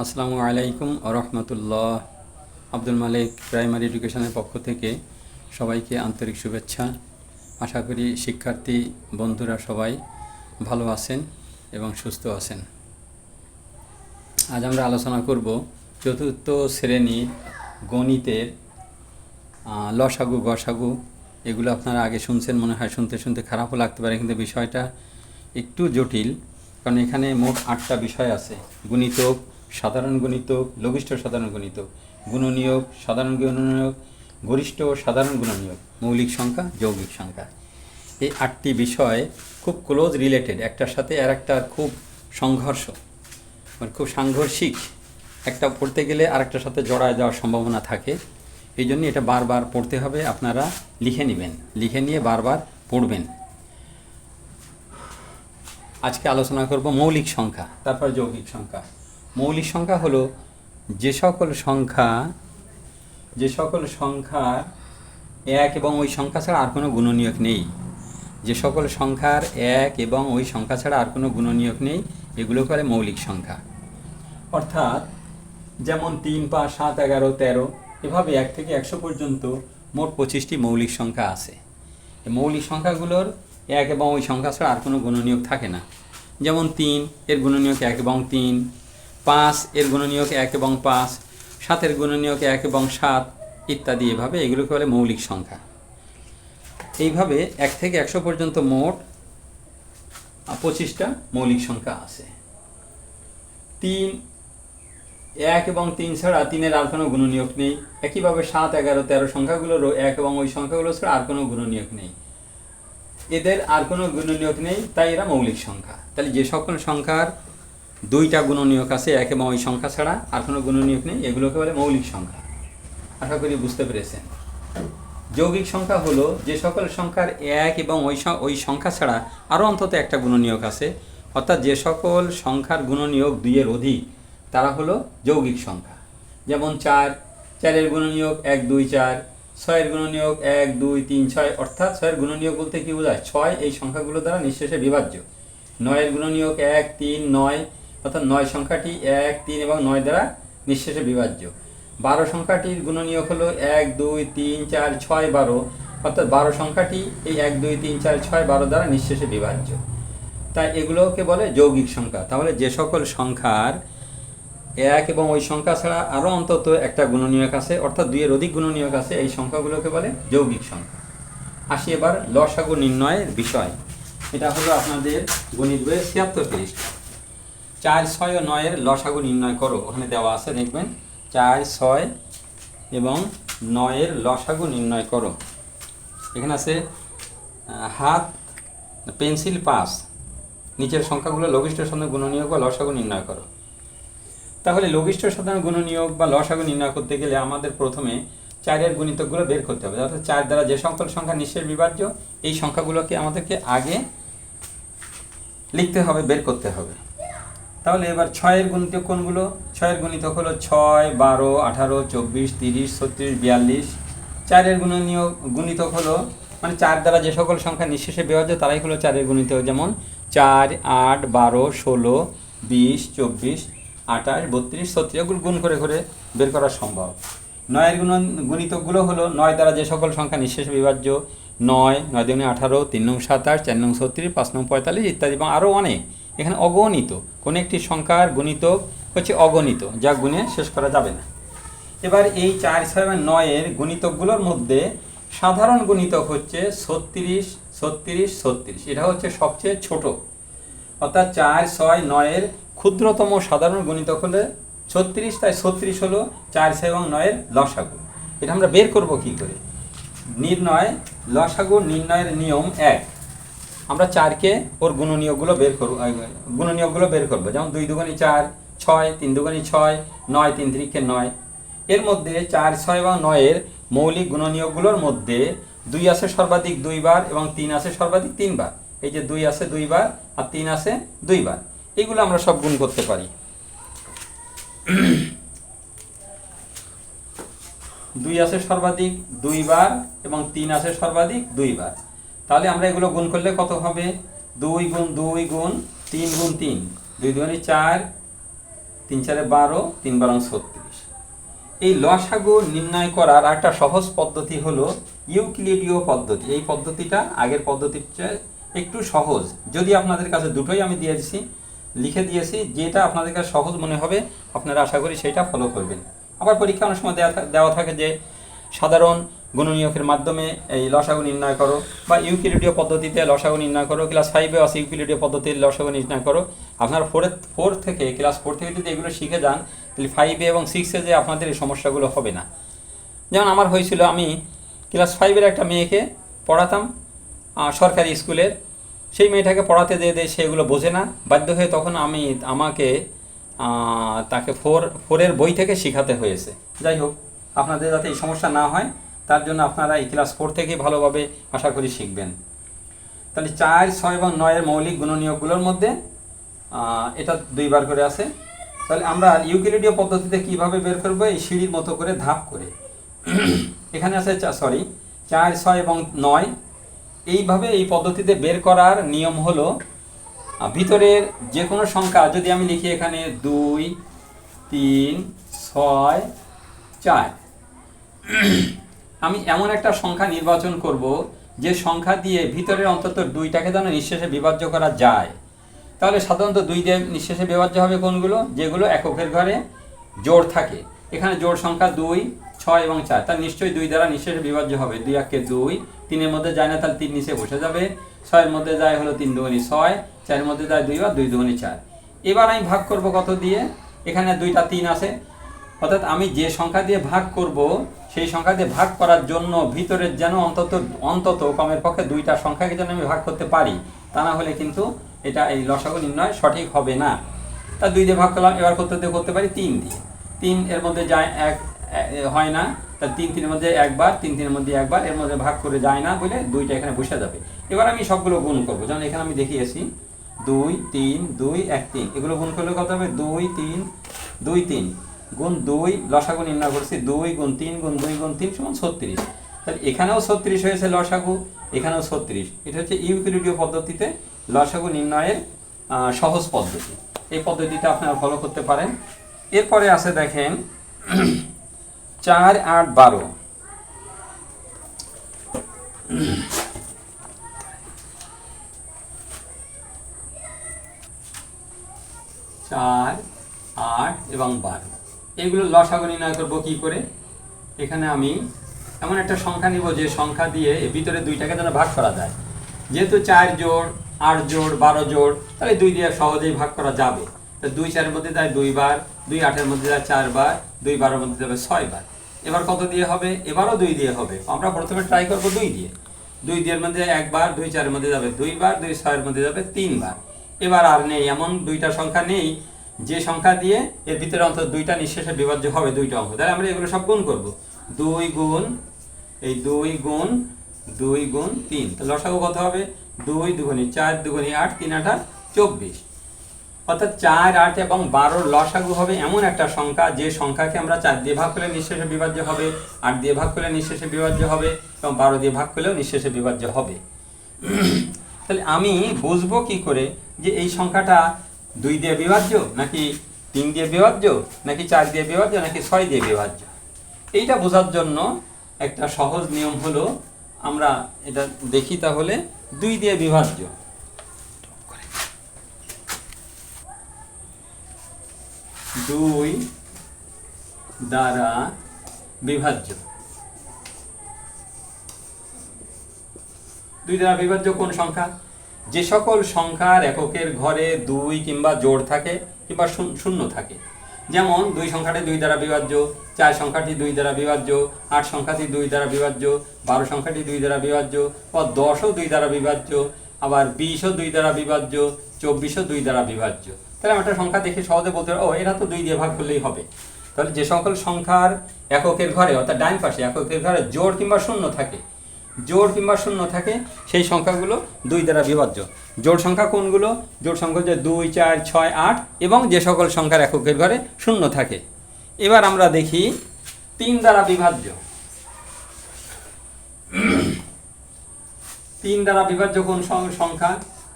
আসসালামু আলাইকুম রহমতুল্লাহ। আব্দুল মালিক প্রাইমারি এডুকেশনের পক্ষ থেকে সবাইকে আন্তরিক শুভেচ্ছা। আশা করি শিক্ষার্থী বন্ধুরা সবাই ভালো আছেন এবং সুস্থ আছেন। আজ আমরা আলোচনা করব চতুর্থ শ্রেণীর গণিতের লসাগু গসাগু। এগুলো আপনারা আগে শুনছেন, মনে হয় শুনতে শুনতে খারাপও লাগতে পারে, কিন্তু বিষয়টা একটু জটিল, কারণ এখানে মোট 8টা বিষয় আছে। গুণিতক, সাধারণ গুণিতক, লঘিষ্ঠ সাধারণ গুণিতক, গুণনীয়ক, সাধারণ গুণনীয়ক, গরিষ্ঠ সাধারণ গুণনীয়ক, মৌলিক সংখ্যা, যৌগিক সংখ্যা। এই 8টি বিষয় খুব ক্লোজ রিলেটেড, একটার সাথে আর একটা খুব সংঘর্ষ, মানে খুব সাংঘর্ষিক। একটা পড়তে গেলে আরেকটার সাথে জড়ায় যাওয়ার সম্ভাবনা থাকে। এই জন্য এটা বারবার পড়তে হবে। আপনারা লিখে নেবেন, লিখে নিয়ে বারবার পড়বেন। আজকে আলোচনা করব মৌলিক সংখ্যা, তারপর যৌগিক সংখ্যা। মৌলিক সংখ্যা হলো যে সকল সংখ্যার এক এবং ওই সংখ্যা ছাড়া আর কোনো গুণনীয়ক নেই। যে সকল সংখ্যার এক এবং ওই সংখ্যা ছাড়া আর কোনো গুণনীয়ক নেই, এগুলো বলে মৌলিক সংখ্যা। অর্থাৎ যেমন 3, 5, 7, 11, 13, এভাবে 1 থেকে 100 পর্যন্ত মোট 25টি মৌলিক সংখ্যা আছে। এই মৌলিক সংখ্যাগুলোর এক এবং ওই সংখ্যা ছাড়া আর কোনো গুণনীয়ক থাকে না। যেমন 3 এর গুণনীয়ক 1 এবং 3, 5 এর গুণনীয়ক 1 এবং 5, 7 এর গুণনীয়ক 1 এবং 7 ইত্যাদি। এভাবে এগুলোকে বলে মৌলিক সংখ্যা। এইভাবে 1 থেকে 100 পর্যন্ত মোট 25টা মৌলিক সংখ্যা আছে। 1 এবং 3 ছাড়া 3-এর আর কোনো গুণনীয়ক নেই। একইভাবে 7, 11, 13 সংখ্যাগুলোরও 1 এবং ওই সংখ্যাগুলো ছাড়া আর কোনো গুণনীয়ক নেই। এদের আর কোনো গুণনীয়ক নেই, তাই এরা মৌলিক সংখ্যা। তাহলে যে সকল সংখ্যার 2টা গুণনীয়ক আছে 1 এবং ওই সংখ্যা ছাড়া আর কোনো গুণনীয়ক নেই, এগুলোকে বলে মৌলিক সংখ্যা। আশা করি বুঝতে পেরেছেন। যৌগিক সংখ্যা হলো যে সকল সংখ্যার 1 এবং ওই সংখ্যা ছাড়া আরও অন্তত একটা গুণনীয়ক আছে। অর্থাৎ যে সকল সংখ্যার গুণনীয়ক 2-এর অধিক, তারা হলো যৌগিক সংখ্যা। যেমন 4 এর গুণনীয়ক 1, 2, 4, 6 এর গুণনীয়ক 1, 2, 3, 6। অর্থাৎ 6 এর গুণনীয়ক বলতে কি বোঝায়? 6 এই সংখ্যাগুলো দ্বারা নিঃশেষে বিভাজ্য। 9 এর গুণনীয়ক 1, 3, 9, অর্থাৎ 9 সংখ্যাটি 1, 3 এবং 9 দ্বারা নিঃশেষে বিভাজ্য। 12 সংখ্যাটির গুণনীয়ক হলো 1, 2, 3, 4, 6, 12, অর্থাৎ 12 সংখ্যাটি এই 1, 2, 3, 4, 6, 12 দ্বারা নিঃশেষে বিভাজ্য। তাই এগুলোকে বলে যৌগিক সংখ্যা। তাহলে যে সকল সংখ্যার 1 এবং ওই সংখ্যা ছাড়া আরও অন্তত একটা গুণনীয়ক আছে, অর্থাৎ 2-এর অধিক গুণনীয়ক আছে, এই সংখ্যাগুলোকে বলে যৌগিক সংখ্যা। আসি এবার লসাগু নির্ণয়ের বিষয়। এটা হলো আপনাদের গণিত বইয়ের 76 পৃষ্ঠা। 4, 6 ও 9 এর লসাগু নির্ণয় করো, ওখানে দেওয়া আছে, দেখবেন 4, 6 এবং 9 এর লসাগু নির্ণয় করো। এখানে আছে হাত পেন্সিল 5, নিচের সংখ্যাগুলো লঘিষ্ঠ সাধারণ গুণনীয়ক বা লসাগু নির্ণয় করো। তাহলে লঘিষ্ঠ সাধারণ গুণনীয়ক বা লসাগু নির্ণয় করতে গেলে আমাদের প্রথমে 4-এর গুণিতকগুলো বের করতে হবে। অর্থাৎ 4 দ্বারা যে সকল সংখ্যা নিঃশেষ বিভাজ্য, এই সংখ্যাগুলোকে আমাদেরকে আগে লিখতে হবে, বের করতে হবে। তাহলে এবার 6-এর গুণিতক কোনগুলো? 6-এর গুণিতক হলো 6, 12, 18, 24, 30, 36, 42। 4-এর গুণিতক হলো, মানে 4 দ্বারা যে সকল সংখ্যা নিঃশেষে বিভাজ্য তারাই হলো 4-এর গুণিতক। যেমন 4, 8, 12, 16, 20, 24, 28, 32, 36, এগুলো গুণ করে করে বের করা সম্ভব। 9-এর গুণিতকগুলো হলো 9 দ্বারা যে সকল সংখ্যা নিঃশেষে বিভাজ্য। 9, 9 দুগুণে 18, 3 নং 27, 4 নং 36, 5 নং 45 ইত্যাদি, এবং আরও অনেক। এখানে অগণিত, কোনো একটি সংখ্যার গুণিতক হচ্ছে অগণিত, যা গুণে শেষ করা যাবে না। এবার এই 4, 6 এবং 9-এর গুণিতকগুলোর মধ্যে সাধারণ গুণিতক হচ্ছে 36, 36, 36। এটা হচ্ছে সবচেয়ে ছোট। অর্থাৎ 4, 6, 9-এর ক্ষুদ্রতম সাধারণ গুণিতক হলে 36, তাই 36 হলো 4, 6 এবং 9-এর লসাগু। এটা আমরা বের করব কি করে? লসাগু নির্ণয়ের নিয়ম 1। আমরা 4-কে ওর গুণনীয়কগুলো বের করব। যেমন 2 দুগুণে 4, 6, 3 দুগুণে 6, 9, 3 3 9। এর মধ্যে 4, 6 এবং 9-এর মৌলিক গুণনীয়কগুলোর মধ্যে 2 আছে সর্বাধিক 2 বার এবং 3 আছে সর্বাধিক 3 বার। এই যে 2 আছে 2 বার আর 3 আছে 2 বার, এগুলো আমরা সব গুণ করতে পারি। 2 আছে সর্বাধিক 2 বার এবং 3 আছে সর্বাধিক 2 বার। তাহলে আমরা এগুলো গুণ করলে কত হবে? 2 গুণ 2 গুণ 3 গুণ 3, 2 দুগুণে 4, 3 4 12, 3 12 36। এই লসাগু নির্ণয় করার একটা সহজ পদ্ধতি হলো ইউক্লিডীয় পদ্ধতি। এই পদ্ধতিটা আগের পদ্ধতির চেয়ে একটু সহজ, যদি আপনাদের কাছে দুটোই আমি দিয়েছি, লিখে দিয়েছি, যেটা আপনাদের কাছে সহজ মনে হবে আপনারা আশা করি সেটা ফলো করবেন। আবার পরীক্ষা অনেক সময় দেওয়া থাকে যে সাধারণ গুণনীয়কের মাধ্যমে এই লসাগু নির্ণয় করো, বা ইউক্লিডীয় পদ্ধতিতে লসাগু নির্ণয় করো। ক্লাস 5-এ আছে ইউক্লিডীয় পদ্ধতির লসাগু নির্ণয় করো। আপনারা ক্লাস 4 থেকে যদি এগুলো শিখে যান, তাহলে 5-এ এবং 6-এ যে আপনাদের এই সমস্যাগুলো হবে না। যেমন আমার হয়েছিল, আমি ক্লাস 5-এর একটা মেয়েকে পড়াতাম সরকারি স্কুলের। সেই মেয়েটাকে পড়াতে দিয়ে সেগুলো বোঝে না, বাধ্য হয়ে তখন আমাকে তাকে 4-এর বই থেকে শেখাতে হয়েছে। যাই হোক, আপনাদের যাতে এই সমস্যা না হয় তার জন্য আপনারা এই ক্লাস 4 থেকেই ভালোভাবে আশা করি শিখবেন। তাহলে 4, 6 এবং 9-এর মৌলিক গুণনীয়কগুলোর মধ্যে এটা 2 বার করে আছে। তাহলে আমরা ইউক্লিডীয় পদ্ধতিতে কিভাবে বের করবো? এই সিঁড়ির মতো করে ধাপ করে। এখানে আছে 4, 6 এবং 9। এইভাবে এই পদ্ধতিতে বের করার নিয়ম হলো, ভিতরের যে কোনো সংখ্যা যদি আমি লিখি এখানে 2, 3, 6, 4, আমি এমন একটা সংখ্যা নির্বাচন করব যে সংখ্যা দিয়ে ভিতরের অন্তত 2টাকে যেন নিঃশেষে বিভাজ্য করা যায়। তাহলে সাধারণত 2 দিয়ে নিঃশেষে বিভাজ্য হবে কোনগুলো? যেগুলো এককের ঘরে জোড় থাকে। এখানে জোড় সংখ্যা 2, 6 এবং 4, তার নিশ্চয়ই 2 দ্বারা নিঃশেষে বিভাজ্য হবে। 2 একে 2, 3-এর মধ্যে যায় না, তাহলে 3 নিচে বসে যাবে। 6-এর মধ্যে যায় হলো 3 দুগুণী 6, 4-এর মধ্যে যায় 2 বা 2 দুগুণী 4। এবার আমি ভাগ করব কত দিয়ে? এখানে 2টা 3 আছে, অর্থাৎ আমি যে সংখ্যা দিয়ে ভাগ করব সেই সংখ্যা দিয়ে ভাগ করার জন্য ভিতরের যেন অন্তত কমের পক্ষে 2টা সংখ্যাকে যেন আমি ভাগ করতে পারি, তা না হলে কিন্তু এটা এই লসাগু নির্ণয় সঠিক হবে না। তা 2 দিয়ে ভাগ করলাম, এবার করতে পারি 3 দিয়ে। 3 এর মধ্যে যায় 1 হয় না, তা 3 3-এর মধ্যে একবার, 3 3-এর মধ্যে একবার, এর মধ্যে ভাগ করে যায় না বলে 2টা এখানে বসে যাবে। এবার আমি সবগুলো গুণ করব, যেমন এখানে আমি দেখিয়েছি 2 3 2 1 3, এগুলো গুণ করলে কত হবে? 2 3 2 3 গুণ 2, লসাগু নির্ণয় করছি 2 গুণ 3 গুণ 2 গুণ 3 সমান 36। তাহলে এখানেও 36 হয়েছে লসাগু, এখানেও 36। এটা হচ্ছে ইউক্লিডীয় পদ্ধতিতে লসাগু নির্ণয়ের সহজ পদ্ধতি। এই পদ্ধতিটা আপনারা ফলো করতে পারেন। এরপরে আছে দেখেন 4, 8, 12। 4, 8 এবং 12, এগুলো লসাগু নির্ণয় করবো কি করে? এখানে আমি এমন একটা সংখ্যা নিব যে সংখ্যা দিয়ে ভিতরে 2টাকে যেন ভাগ করা যায়। যেহেতু 4 জোড়, 8 জোড়, 12 জোড়, তাহলে 2 দিয়ে সহজেই ভাগ করা যাবে। তো 2 4-এর মধ্যে যায় 2 বার, 2 8-এর মধ্যে যায় 4 বার, 2 12-এর মধ্যে যাবে 6 বার। এবার কত দিয়ে হবে? এবারও 2 দিয়ে হবে। আমরা প্রথমে ট্রাই করব 2 দিয়ে। 2 দিয়ে মধ্যে একবার, 2 4-এর মধ্যে যাবে 2 বার, 2 6-এর মধ্যে যাবে 3 বার। এবার আর নেই এমন 2টা সংখ্যা নেই যে সংখ্যা দিয়ে এর ভিতরে অন্তত 2টা নিঃশেষে বিভাজ্য হবে 2টা অঙ্ক। তাহলে আমরা এগুলো সব গুণ করব। 2 গুণ 3, তাহলে লসাগু কত হবে? 2 দুগুণী 4 দুগুণী 8, 3 8 24। অর্থাৎ 4, 8 এবং 12-র লসাগু হবে এমন একটা সংখ্যা যে সংখ্যাকে আমরা 4 দিয়ে ভাগ করলে নিঃশেষে বিভাজ্য হবে, 8 দিয়ে ভাগ করলে নিঃশেষে বিভাজ্য হবে এবং 12 দিয়ে ভাগ করলেও নিঃশেষে বিভাজ্য হবে। তাহলে আমি বুঝবো কি করে যে এই সংখ্যাটা 2 দিয়ে বিভাজ্য, নাকি 3 দিয়ে বিভাজ্য, নাকি 4 দিয়ে বিভাজ্য, নাকি 6 দিয়ে বিভাজ্য? এইটা বোঝার জন্য একটা সহজ নিয়ম হলো, আমরা এটা দেখি তাহলে। 2 দিয়ে বিভাজ্য, 2 দ্বারা বিভাজ্য। 2 দ্বারা বিভাজ্য কোন সংখ্যা? যে সকল সংখ্যার এককের ঘরে 2 কিংবা জোড় থাকে কিংবা শূন্য থাকে। যেমন 2 সংখ্যাটি 2 দ্বারা বিভাজ্য, 4 সংখ্যাটি 2 দ্বারা বিভাজ্য, 8 সংখ্যাটি 2 দ্বারা বিভাজ্য, 12 সংখ্যাটি 2 দ্বারা বিভাজ্য, বা 10ও 2 দ্বারা বিভাজ্য, আবার 20ও 2 দ্বারা বিভাজ্য, 24ও 2 দ্বারা বিভাজ্য। তাহলে আমরা একটা সংখ্যা দেখে সহজে বলতে পারি, ও এরা তো 2 দিয়ে ভাগ করলেই হবে। তাহলে যে সকল সংখ্যার এককের ঘরে, অর্থাৎ ডান পাশে এককের ঘরে জোড় কিংবা শূন্য থাকে, সেই সংখ্যাগুলো 2 দ্বারা বিভাজ্য। জোড় সংখ্যা কোনগুলো? জোড় সংখ্যা হচ্ছে 2 4 6 8 এবং যে সকল সংখ্যার এককের ঘরে শূন্য থাকে। এবার আমরা দেখি 3 দ্বারা বিভাজ্য। 3 দ্বারা বিভাজ্য কোন সংখ্যা?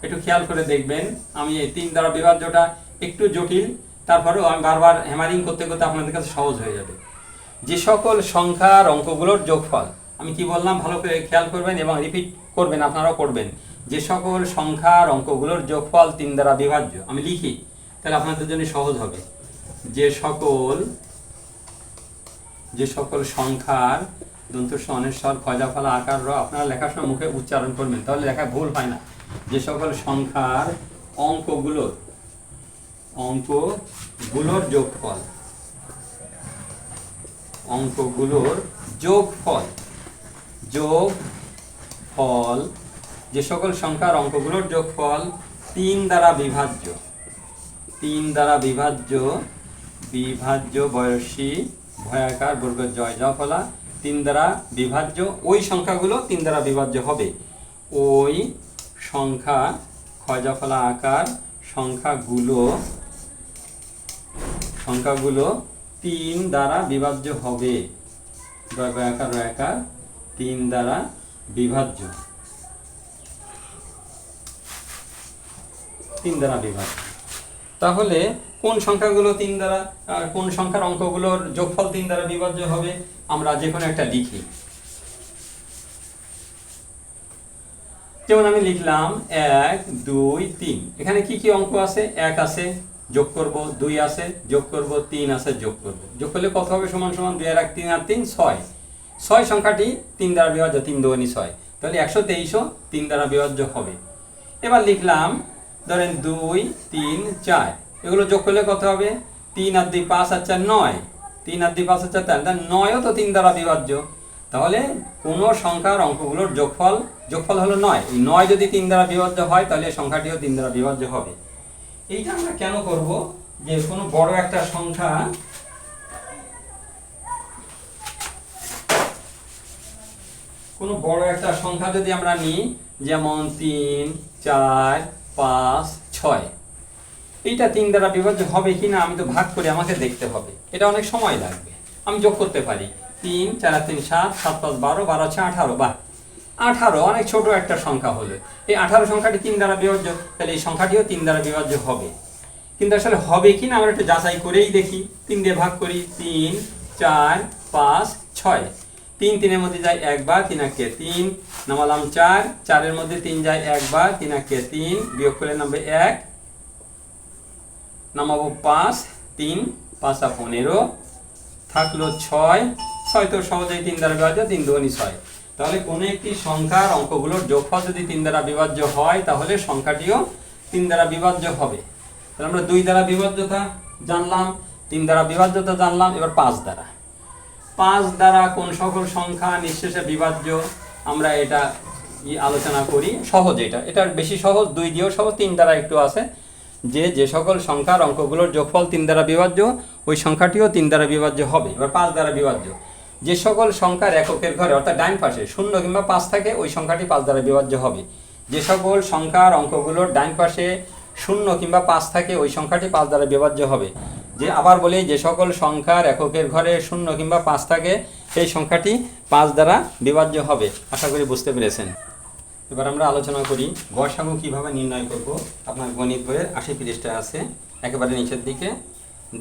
একটু খেয়াল করে দেখবেন। আমি এই 3 দ্বারা বিভাজ্যটা একটু জটিল, তারপরেও আমি বারবার হ্যামারিং করতে করতে আপনাদের কাছে সহজ হয়ে যাবে। যে সকল সংখ্যার অঙ্কগুলোর যোগফল, আমি কি বললাম ভালো করে খেয়াল করবেন এবং রিপিট করবেন, আপনারাও করবেন। যে সকল সংখ্যার অঙ্কগুলোর যোগফল 3 দ্বারা বিভাজ্য, আমি লিখি তাহলে আপনাদের জন্য সহজ হবে। যে সকল সংখ্যার দন্তস্ব অনেশ্বর ফয়দা ফলা আকার র, আপনারা লেখার সময় মুখে উচ্চারণ করবেন, তাহলে লেখা ভুল হয় না। যে সকল সংখ্যার অঙ্কগুলোর যোগফল, যে সকল সংখ্যার অঙ্কগুলোর যোগফল 3 দ্বারা বিভাজ্য বয়সী ভয়াকার বর্গ জয় জ ফলা 3 দ্বারা বিভাজ্য, ওই সংখ্যাগুলো 3 দ্বারা বিভাজ্য হবে। ওই সংখ্যা ক্ষয় জ ফলা আকার সংখ্যাগুলো 3 দ্বারা বিভাজ্য হবে। ভয়াকার 3 দ্বারা বিভাজ্য, 3 দ্বারা বিভাজ্য। তাহলে কোন সংখ্যাগুলো 3 দ্বারা, কোন সংখ্যার অঙ্কগুলোর যোগফল 3 দ্বারা বিভাজ্য হবে, আমরা যে কোনো একটা লিখি। যেমন আমি লিখলাম 1 2 3, এখানে কি কি অঙ্ক আছে? 1 আছে, যোগ করব, 2 আছে, যোগ করব, 3 আছে, যোগ করব। যোগ করলে কত হবে? সমান সমান 2 আর 1 3 আর 3 6। 6 সংখ্যাটি 3 দ্বারা বিভাজ্য, 3 দুগুণে 6, তাহলে 123ও 3 দ্বারা বিভাজ্য হবে। এবার লিখলাম ধরেন 2 3 4, এগুলো যোগ করলে কত হবে? 3 আর 2 5 আর 4 9, 3 আর 2 5 আর 4 13, তাহলে 9ও তো 3 দ্বারা বিভাজ্য। তাহলে কোন সংখ্যার অঙ্কগুলোর যোগফল হলো 9। এই 9 যদি 3 দ্বারা বিভাজ্য হয় তাহলে এই সংখ্যাটিও 3 দ্বারা বিভাজ্য হবে। এইটা আমরা কেন করব? যে কোনো বড় একটা সংখ্যা যদি আমরা নিই, যেমন 3 4 5 6, এইটা 3 দ্বারা বিভাজ্য হবে কিনা আমি তো ভাগ করে আমাকে দেখতে হবে, এটা অনেক সময় লাগবে। আমি যোগ করতে পারি 3 4 3 7 7 5 12 12 6 18, বা 18 অনেক ছোট একটা সংখ্যা হলে এই 18 সংখ্যাটি 3 দ্বারা বিভাজ্য, তাহলে এই সংখ্যাটিও 3 দ্বারা বিভাজ্য হবে। কিন্তু আসলে হবে কিনা আমরা একটু যাচাই করেই দেখি। 3 দিয়ে ভাগ করি, 3 4 5 6, 3 3 এর মধ্যে যায় একবার, 3 আর 3 নামালাম 4, 4 এর মধ্যে 3 যায় একবার, 3 আর 3 বিয়োগ করলে নামবে 1, নামাবো 5, 3 5 আর 15 থাকলো 6, 6 তো সহজেই 3 দ্বারা বিভাজ্য, 3 দুগুণে 6। তাহলে কোনো একটি সংখ্যার অঙ্কগুলোর যোগফল যদি 3 দ্বারা বিভাজ্য হয় তাহলে সংখ্যাটিও 3 দ্বারা বিভাজ্য হবে। তাহলে আমরা 2 দ্বারা বিভাজ্যতা জানলাম, 3 দ্বারা বিভাজ্যতা জানলাম, এবার 5 দ্বারা কোন সকল সংখ্যা নিঃশেষে বিভাজ্য, আমরা এটা আলোচনা করি। সহজ, এটা বেশি সহজ, 2 দিয়েও সহজ, 3 দ্বারা একটু আছে। যে সকল সংখ্যার অঙ্কগুলোর যোগফল 3 দ্বারা বিভাজ্য ওই সংখ্যাটিও 3 দ্বারা বিভাজ্য হবে। এবার 5 দ্বারা বিভাজ্য, যে সকল সংখ্যার এককের ঘরে অর্থাৎ ডান পাশে 0 কিংবা 5 থাকে ওই সংখ্যাটি 5 দ্বারা বিভাজ্য হবে। যে সকল সংখ্যার অঙ্কগুলোর ডান পাশে 0 কিংবা 5 থাকে ওই সংখ্যাটি 5 দ্বারা বিভাজ্য হবে। আবার বলি, যে সকল সংখ্যার এককের ঘরে 0 কিংবা 5 থাকে সেই সংখ্যাটি 5 দ্বারা বিভাজ্য হবে। আশা করি বুঝতে পেরেছেন। এবার আমরা আলোচনা করি গসাগু কিভাবে নির্ণয় করব। আপনার গণিত বইয়ের 80 পৃষ্ঠায় আছে, একেবারে নিচের দিকে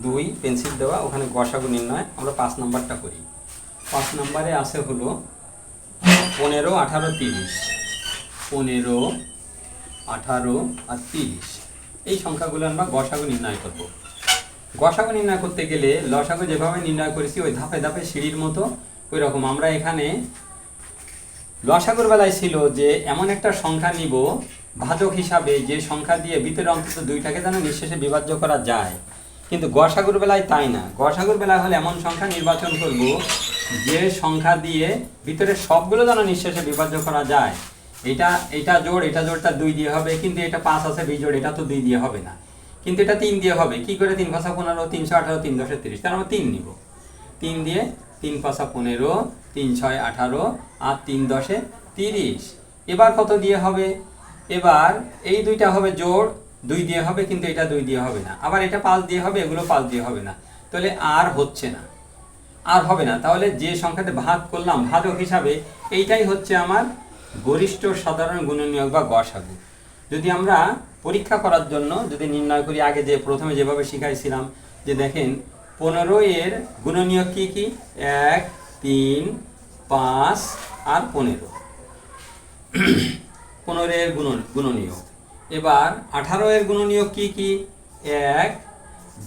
2 পেন্সিল দেওয়া, ওখানে গসাগু নির্ণয়। আমরা 5 নাম্বারটা করি। 5 নাম্বারে আছে হলো 15 18 30, 15 18 আর 30, এই সংখ্যাগুলো আমরা গসাগু নির্ণয় করব। গসাগু নির্ণয় করতে গেলে লসাগু যেভাবে নির্ণয় করেছি ওই ধাপে ধাপে সিঁড়ির মতো ওই রকম। আমরা এখানে লসাগুর বেলায় ছিল যে এমন একটা সংখ্যা নিব ভাজক হিসাবে, যে সংখ্যা দিয়ে ভিতরে অন্তত 2টাকে যেন নিঃশেষে বিভাজ্য করা যায়। কিন্তু গসাগুর বেলায় তাই না। গসাগুর বেলায় হলে এমন সংখ্যা নির্বাচন করব যে সংখ্যা দিয়ে ভিতরে সবগুলো যেন নিঃশেষে বিভাজ্য করা যায়। এটা জোড়টা 2 দিয়ে হবে, কিন্তু এটা 5 আছে বিজোড়, এটা তো 2 দিয়ে হবে না, কিন্তু এটা 3 দিয়ে হবে। কি করে? 3 5 15, 318, 3 10 30, তার আমরা 3 নিব। 3 দিয়ে 3 5 15, 3 6 18 আর 3 10 30। এবার কত দিয়ে হবে? এবার এই দুইটা হবে জোড়, 2 দিয়ে হবে, কিন্তু এটা 2 দিয়ে হবে না। আবার এটা 5 দিয়ে হবে, এগুলো 5 দিয়ে হবে না। তাহলে আর হচ্ছে না, আর হবে না। তাহলে যে সংখ্যাতে ভাগ করলাম ভাজক হিসাবে, এইটাই হচ্ছে আমার গরিষ্ঠ সাধারণ গুণনীয়ক বা গসাগু। যদি আমরা পরীক্ষা করার জন্য যদি নির্ণয় করি, আগে যে প্রথমে যেভাবে শিখাইছিলাম, যে দেখেন 15 এর গুণনীয়ক কি কি, 1, 3, 5 আর 15। 15 এর গুণনীয়ক। এবার 18 এর গুণনীয়ক কি কি, 1,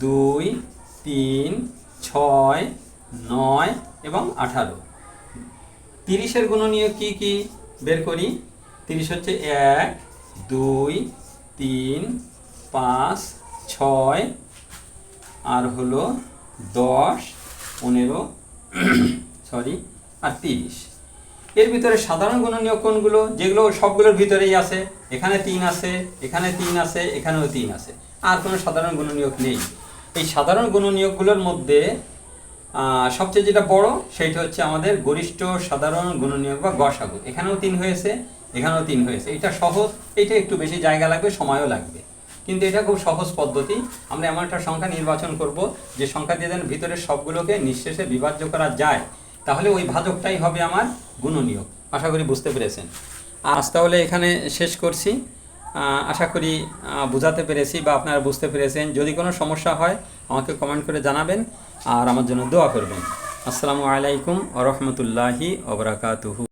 2, 3, 6, 9 এবং 18। 30 এর গুণনীয়ক কি কি বের করি, 30 হচ্ছে 1, 2, 3, 5, 6 আর হলো 10, 15 আর 30। এর ভিতরে সাধারণ গুণনীয়ক কোনগুলো, যেগুলো সবগুলোর ভিতরেই আছে, এখানে 3 আছে, এখানে 3 আছে, এখানেও 3 আছে, আর কোনো সাধারণ গুণনীয়ক নেই। এই সাধারণ গুণনীয়কগুলোর মধ্যে সবচেয়ে যেটা বড় সেইটা হচ্ছে আমাদের গরিষ্ঠ সাধারণ গুণনীয়ক বা গসাগু। এখানেও 3 হয়েছে, এখানেও 3 হয়েছে। এটা সহজ, এটা একটু বেশি জায়গা লাগবে, সময়ও লাগবে, কিন্তু এটা খুব সহজ পদ্ধতি। আমরা এমন একটা সংখ্যা নির্বাচন করব যে সংখ্যা দিয়ে যেন ভিতরের সবগুলোকে নিঃশেষে বিভাজ্য করা যায়, তাহলে ওই ভাজকটাই হবে আমার গুণনীয়ক। আশা করি বুঝতে পেরেছেন। আজ তাহলে এখানে শেষ করছি। আশা করি বোঝাতে পেরেছি বা আপনারা বুঝতে পেরেছেন। যদি কোনো সমস্যা হয় আমাকে কমেন্ট করে জানাবেন আর আমার জন্য দোয়া করবেন। আসসালামু আলাইকুম ওয়া রাহমাতুল্লাহি ওয়া বারাকাতুহু।